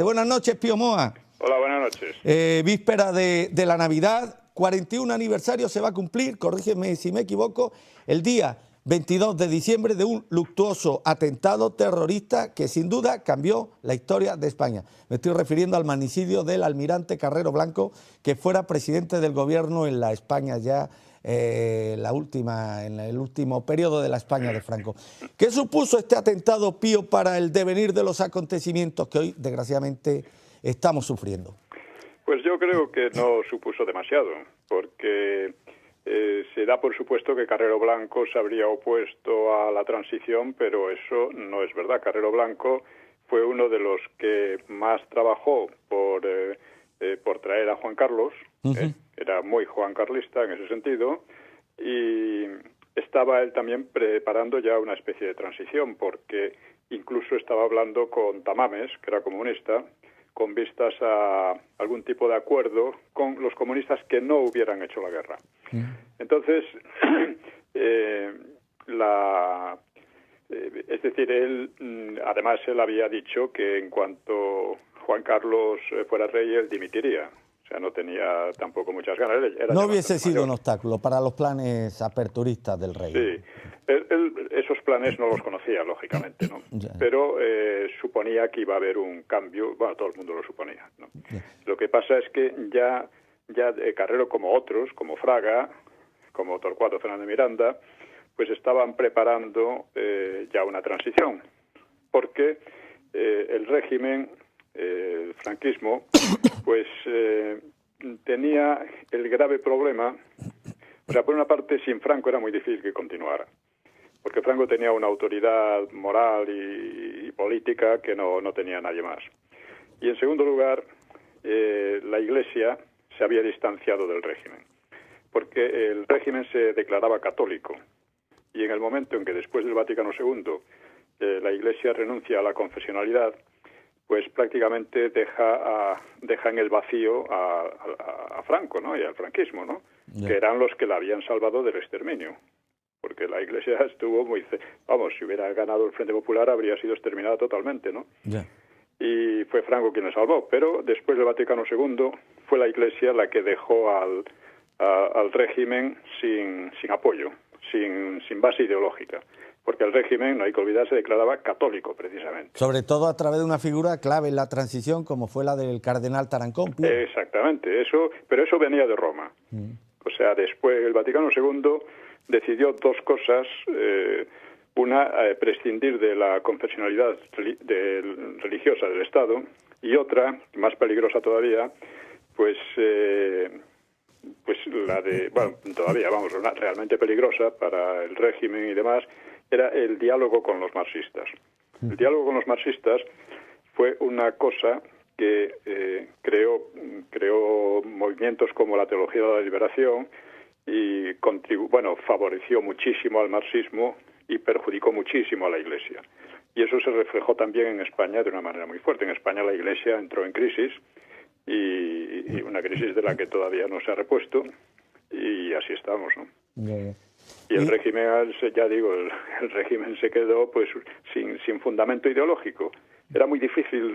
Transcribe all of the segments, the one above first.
Adelante. Buenas noches, Pío Moa. Hola, buenas noches. Víspera de la Navidad, 41 aniversario se va a cumplir, corrígeme si me equivoco, el día 22 de diciembre de un luctuoso atentado terrorista que sin duda cambió la historia de España. Me estoy refiriendo al magnicidio del almirante Carrero Blanco, que fuera presidente del gobierno en la España ya en el último periodo de la España de Franco. ¿Qué supuso este atentado, Pío, para el devenir de los acontecimientos que hoy, desgraciadamente, estamos sufriendo? Pues yo creo que no supuso demasiado, porque se da por supuesto que Carrero Blanco se habría opuesto a la transición, pero eso no es verdad. Carrero Blanco fue uno de los que más trabajó por traer a Juan Carlos, era muy juancarlista en ese sentido, y estaba él también preparando ya una especie de transición, porque incluso estaba hablando con Tamames, que era comunista, con vistas a algún tipo de acuerdo con los comunistas que no hubieran hecho la guerra. Entonces, es decir, además él había dicho que en cuanto Juan Carlos fuera rey, él dimitiría. O sea, no tenía tampoco muchas ganas. No hubiese sido un obstáculo para los planes aperturistas del rey. Sí. Él esos planes no los conocía, lógicamente, ¿no? Pero suponía que iba a haber un cambio. Bueno, todo el mundo lo suponía, ¿no? Lo que pasa es que ya Carrero, como otros, como Fraga, como Torcuato Fernández Miranda, pues estaban preparando ya una transición, porque el régimen, el franquismo, pues tenía el grave problema. O sea, por una parte, sin Franco era muy difícil que continuara, porque Franco tenía una autoridad moral y política que no tenía nadie más. Y en segundo lugar, la Iglesia se había distanciado del régimen, porque el régimen se declaraba católico, y en el momento en que después del Vaticano II la Iglesia renuncia a la confesionalidad, pues prácticamente deja en el vacío a Franco, ¿no? Y al franquismo, ¿no? Que eran los que la habían salvado del exterminio, porque la Iglesia estuvo muy... Vamos, si hubiera ganado el Frente Popular habría sido exterminada totalmente, ¿no? Y fue Franco quien la salvó, pero después del Vaticano II fue la Iglesia la que dejó al régimen sin apoyo, sin base ideológica, porque el régimen, no hay que olvidar, se declaraba católico, precisamente. Sobre todo a través de una figura clave en la transición, como fue la del cardenal Tarancón, Pío. Exactamente, pero eso venía de Roma. O sea, después el Vaticano II decidió dos cosas. Una, prescindir de la confesionalidad religiosa del Estado, y otra, más peligrosa todavía, pues la de, bueno, todavía, vamos, realmente peligrosa para el régimen y demás, era el diálogo con los marxistas. El diálogo con los marxistas fue una cosa que creó movimientos como la Teología de la Liberación y favoreció muchísimo al marxismo y perjudicó muchísimo a la Iglesia. Y eso se reflejó también en España de una manera muy fuerte. En España la Iglesia entró en crisis, y una crisis de la que todavía no se ha repuesto, y así estamos, ¿no? Y el régimen, ya digo, el régimen se quedó pues sin fundamento ideológico. Era muy difícil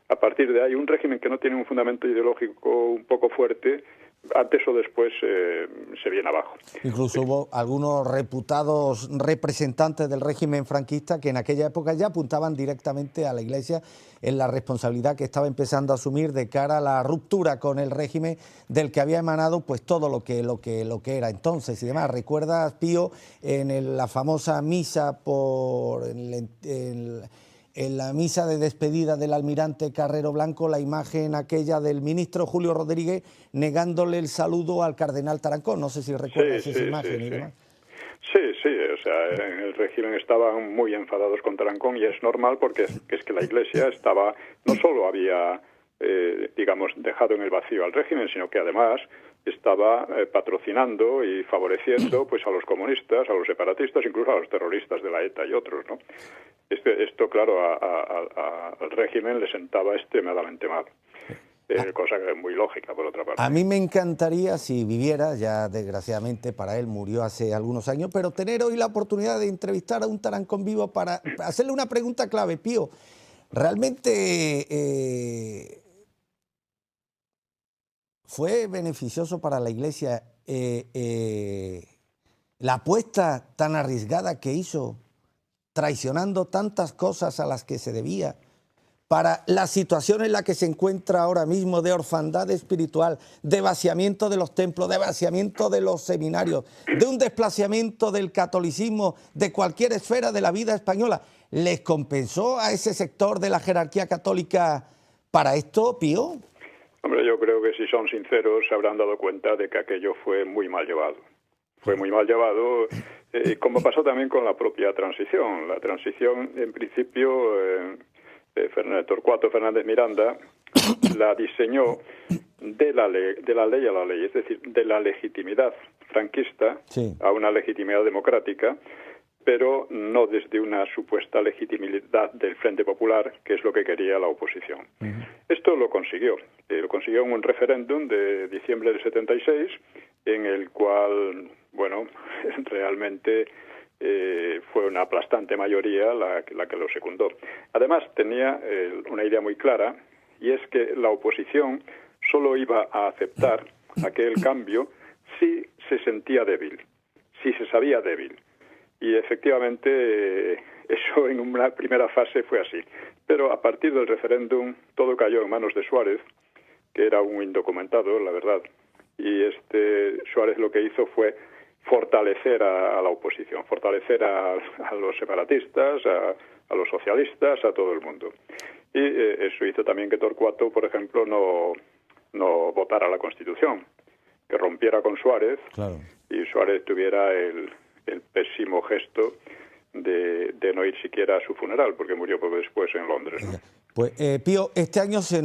a partir de ahí, un régimen que no tiene un fundamento ideológico un poco fuerte, antes o después se viene abajo. Incluso hubo algunos reputados representantes del régimen franquista que en aquella época ya apuntaban directamente a la Iglesia en la responsabilidad que estaba empezando a asumir de cara a la ruptura con el régimen del que había emanado pues todo lo que era entonces y demás. ¿Recuerdas, Pío, en la famosa misa en la misa de despedida del almirante Carrero Blanco, la imagen aquella del ministro Julio Rodríguez negándole el saludo al cardenal Tarancón? No sé si recuerdas esa imagen y demás. Sí, o sea, en el régimen estaban muy enfadados con Tarancón, y es normal, porque es que la Iglesia estaba, no solo había, dejado en el vacío al régimen, sino que además estaba patrocinando y favoreciendo pues a los comunistas, a los separatistas, incluso a los terroristas de la ETA y otros, ¿no? Esto claro, al régimen le sentaba extremadamente mal. Cosa que es muy lógica, por otra parte. A mí me encantaría, si viviera, ya desgraciadamente para él murió hace algunos años, pero tener hoy la oportunidad de entrevistar a un Tarancón vivo para hacerle una pregunta clave, Pío. Realmente fue beneficioso para la Iglesia la apuesta tan arriesgada que hizo, traicionando tantas cosas a las que se debía, para la situación en la que se encuentra ahora mismo de orfandad espiritual, de vaciamiento de los templos, de vaciamiento de los seminarios, de un desplazamiento del catolicismo de cualquier esfera de la vida española. ¿Les compensó a ese sector de la jerarquía católica para esto, Pío? Hombre, yo creo que si son sinceros se habrán dado cuenta de que aquello fue muy mal llevado. Fue muy mal llevado, como pasó también con la propia transición. La transición, en principio, Torcuato Fernández Miranda la diseñó de la ley a la ley, es decir, de la legitimidad franquista a una legitimidad democrática, pero no desde una supuesta legitimidad del Frente Popular, que es lo que quería la oposición. Esto lo consiguió en un referéndum de diciembre del 76, en el cual, bueno, realmente fue una aplastante mayoría la que lo secundó. Además, tenía una idea muy clara, y es que la oposición solo iba a aceptar aquel cambio si se sentía débil, si se sabía débil. Y efectivamente eso en una primera fase fue así. Pero a partir del referéndum todo cayó en manos de Suárez, que era un indocumentado, la verdad. Y Suárez lo que hizo fue fortalecer a la oposición, fortalecer a los separatistas, a los socialistas, a todo el mundo. Y eso hizo también que Torcuato, por ejemplo, no votara la Constitución, que rompiera con Suárez, claro. Y Suárez tuviera el pésimo gesto de no ir siquiera a su funeral, porque murió poco después en Londres, ¿no? Pues Pío,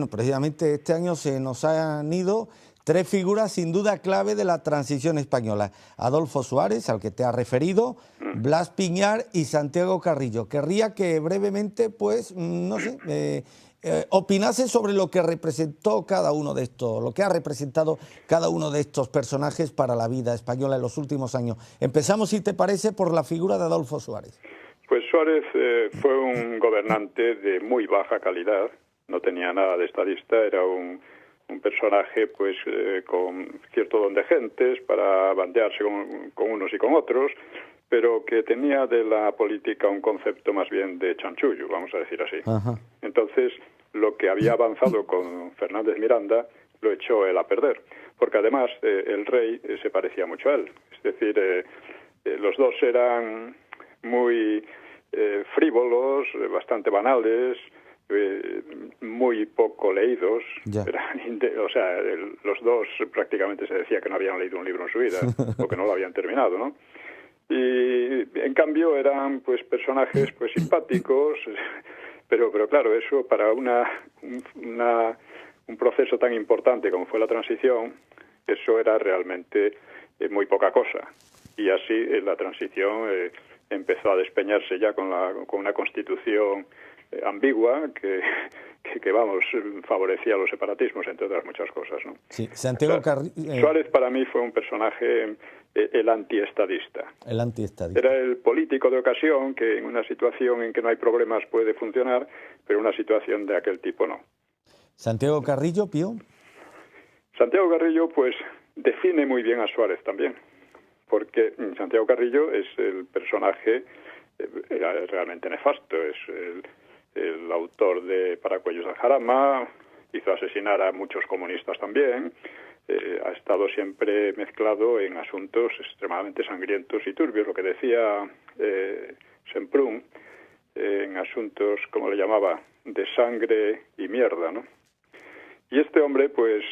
precisamente este año se nos han ido tres figuras sin duda clave de la transición española: Adolfo Suárez, al que te has referido, Blas Piñar y Santiago Carrillo. Querría que brevemente, pues, no sé, opinase sobre lo que representó cada uno de estos, lo que ha representado cada uno de estos personajes para la vida española en los últimos años. Empezamos, si te parece, por la figura de Adolfo Suárez. Pues Suárez fue un gobernante de muy baja calidad, no tenía nada de estadista, era un personaje pues con cierto don de gentes para bandearse con unos y con otros, pero que tenía de la política un concepto más bien de chanchullo, vamos a decir así. Ajá. Entonces, lo que había avanzado con Fernández Miranda lo echó él a perder, porque además el rey se parecía mucho a él. Es decir, los dos eran muy frívolos, bastante banales, muy poco leídos. O sea, los dos prácticamente se decía que no habían leído un libro en su vida o que no lo habían terminado, ¿no? Y en cambio eran pues personajes pues simpáticos, pero claro, eso para un proceso tan importante como fue la transición, eso era realmente muy poca cosa. Y así la transición empezó a despeñarse ya con una constitución ambigua que vamos, favorecía los separatismos, entre otras muchas cosas, ¿no? Sí, Santiago Suárez para mí fue un personaje el antiestadista. El antiestadista. Era el político de ocasión que en una situación en que no hay problemas puede funcionar, pero en una situación de aquel tipo no. Santiago Carrillo, Pío. Santiago Carrillo pues define muy bien a Suárez también, porque Santiago Carrillo es el personaje realmente nefasto, es el autor de Paracuellos del Jarama, hizo asesinar a muchos comunistas también, ha estado siempre mezclado en asuntos extremadamente sangrientos y turbios, lo que decía Semprún, en asuntos, como le llamaba, de sangre y mierda, ¿no? Y este hombre, pues,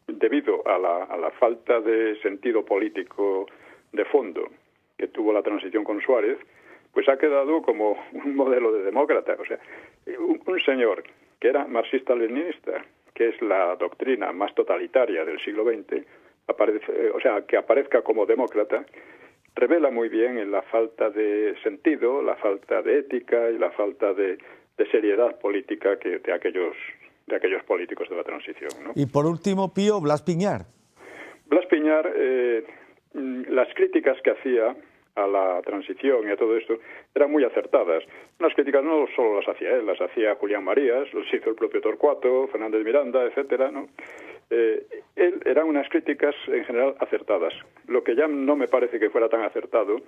debido a la falta de sentido político de fondo que tuvo la transición con Suárez, pues ha quedado como un modelo de demócrata. O sea, un señor que era marxista-leninista, que es la doctrina más totalitaria del siglo XX, que aparezca como demócrata, revela muy bien en la falta de sentido, la falta de ética y la falta de seriedad política de aquellos políticos de la transición, ¿no? Y por último, Pío, Blas Piñar. Blas Piñar, las críticas que hacía a la transición y a todo esto eran muy acertadas. Unas críticas no solo las hacía él, las hacía Julián Marías, los hizo el propio Torcuato, Fernández Miranda, etcétera, ¿no? Eran unas críticas en general acertadas. Lo que ya no me parece que fuera tan acertado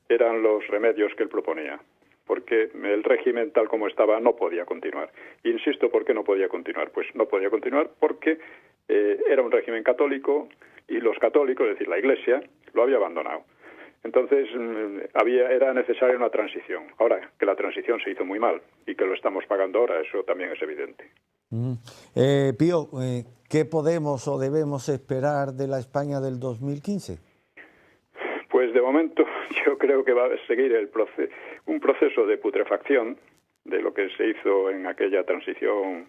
eran los remedios que él proponía, porque el régimen tal como estaba no podía continuar. Insisto, ¿por qué no podía continuar? Pues no podía continuar porque era un régimen católico y los católicos, es decir, la Iglesia, lo había abandonado. Entonces era necesaria una transición. Ahora, que la transición se hizo muy mal y que lo estamos pagando ahora, eso también es evidente. Pío, ¿qué podemos o debemos esperar de la España del 2015? Pues de momento yo creo que va a seguir un proceso de putrefacción de lo que se hizo en aquella transición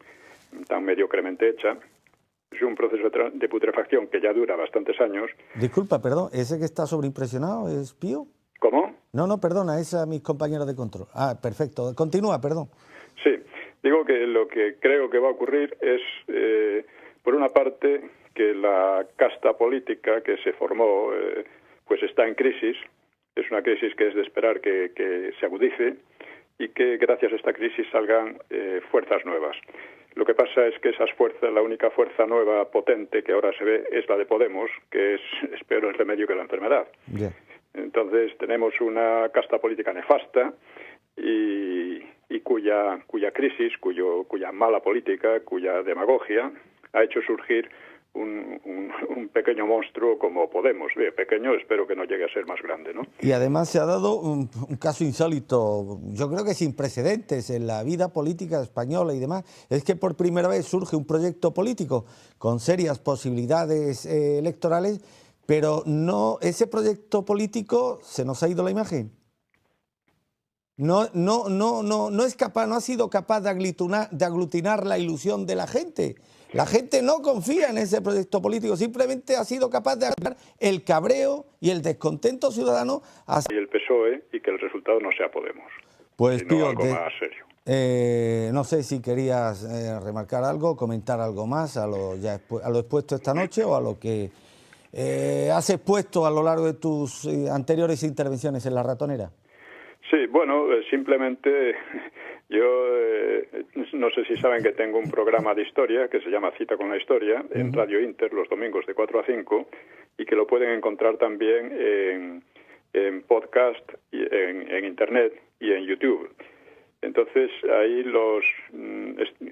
tan mediocremente hecha. Es un proceso de putrefacción que ya dura bastantes años. Disculpa, perdón, ¿ese que está sobreimpresionado es Pío? ¿Cómo? No, perdona, es a mis compañeros de control. Ah, perfecto. Continúa, perdón. Sí, digo que lo que creo que va a ocurrir es, por una parte, que la casta política que se formó pues está en crisis. Es una crisis que es de esperar que se agudice y que gracias a esta crisis salgan fuerzas nuevas. Lo que pasa es que esas fuerzas, la única fuerza nueva potente que ahora se ve es la de Podemos, que es peor el remedio que la enfermedad. Yeah. Entonces tenemos una casta política nefasta y cuya crisis, cuya mala política, cuya demagogia ha hecho surgir un pequeño monstruo como Podemos. Pequeño, espero que no llegue a ser más grande, ¿no? Y además se ha dado un caso insólito, yo creo que sin precedentes en la vida política española y demás. Es que por primera vez surge un proyecto político con serias posibilidades electorales, pero no, ese proyecto político se nos ha ido la imagen. No ha sido capaz de aglutinar la ilusión de la gente. La gente no confía en ese proyecto político, simplemente ha sido capaz de agarrar el cabreo y el descontento ciudadano. Y el PSOE, y que el resultado no sea Podemos, pues, sino Pío, algo más serio. No sé si querías remarcar algo, comentar algo más a lo expuesto esta noche o a lo que has expuesto a lo largo de tus anteriores intervenciones en La Ratonera. Sí, bueno, simplemente yo no sé si saben que tengo un programa de historia que se llama Cita con la Historia en Radio Inter los domingos de 4 a 5 y que lo pueden encontrar también en podcast, en Internet y en YouTube. Entonces, ahí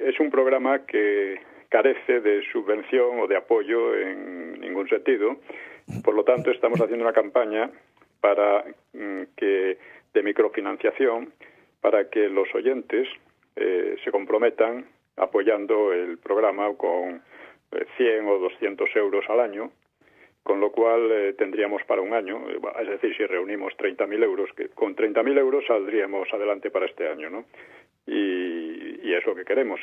es un programa que carece de subvención o de apoyo en ningún sentido. Por lo tanto, estamos haciendo una campaña de microfinanciación para que los oyentes se comprometan apoyando el programa con 100 o 200 euros al año, con lo cual tendríamos para un año, es decir, si reunimos 30.000 euros, que con 30.000 euros saldríamos adelante para este año, ¿no? Y es lo que queremos.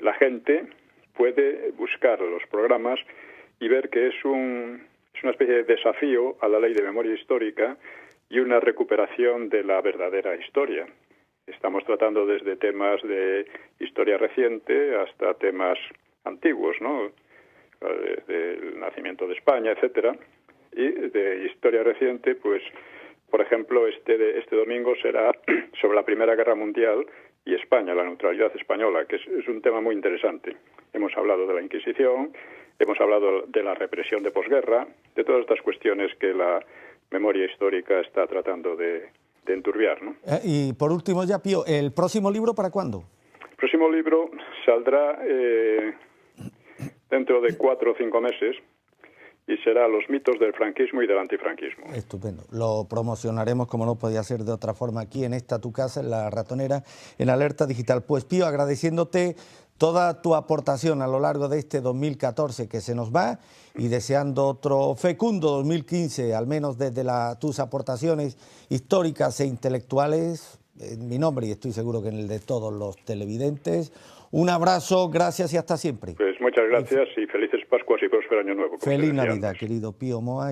La gente puede buscar los programas y ver que es una especie de desafío a la ley de memoria histórica y una recuperación de la verdadera historia. Estamos tratando desde temas de historia reciente hasta temas antiguos, ¿no? Del nacimiento de España, etcétera. Y de historia reciente, pues, por ejemplo, este domingo será sobre la Primera Guerra Mundial y España, la neutralidad española, que es un tema muy interesante. Hemos hablado de la Inquisición, hemos hablado de la represión de posguerra, de todas estas cuestiones que la memoria histórica está tratando de enturbiar, ¿no? Y por último ya, Pío, ¿el próximo libro para cuándo? El próximo libro saldrá dentro de 4 o 5 meses y será Los mitos del franquismo y del antifranquismo. Estupendo. Lo promocionaremos, como no podía ser de otra forma, aquí en esta tu casa, en La Ratonera, en Alerta Digital. Pues, Pío, agradeciéndote toda tu aportación a lo largo de este 2014 que se nos va y deseando otro fecundo 2015, al menos desde tus aportaciones históricas e intelectuales, en mi nombre y estoy seguro que en el de todos los televidentes. Un abrazo, gracias y hasta siempre. Pues muchas gracias y felices Pascuas y próspero Año Nuevo. Feliz Navidad, querido Pío Moa.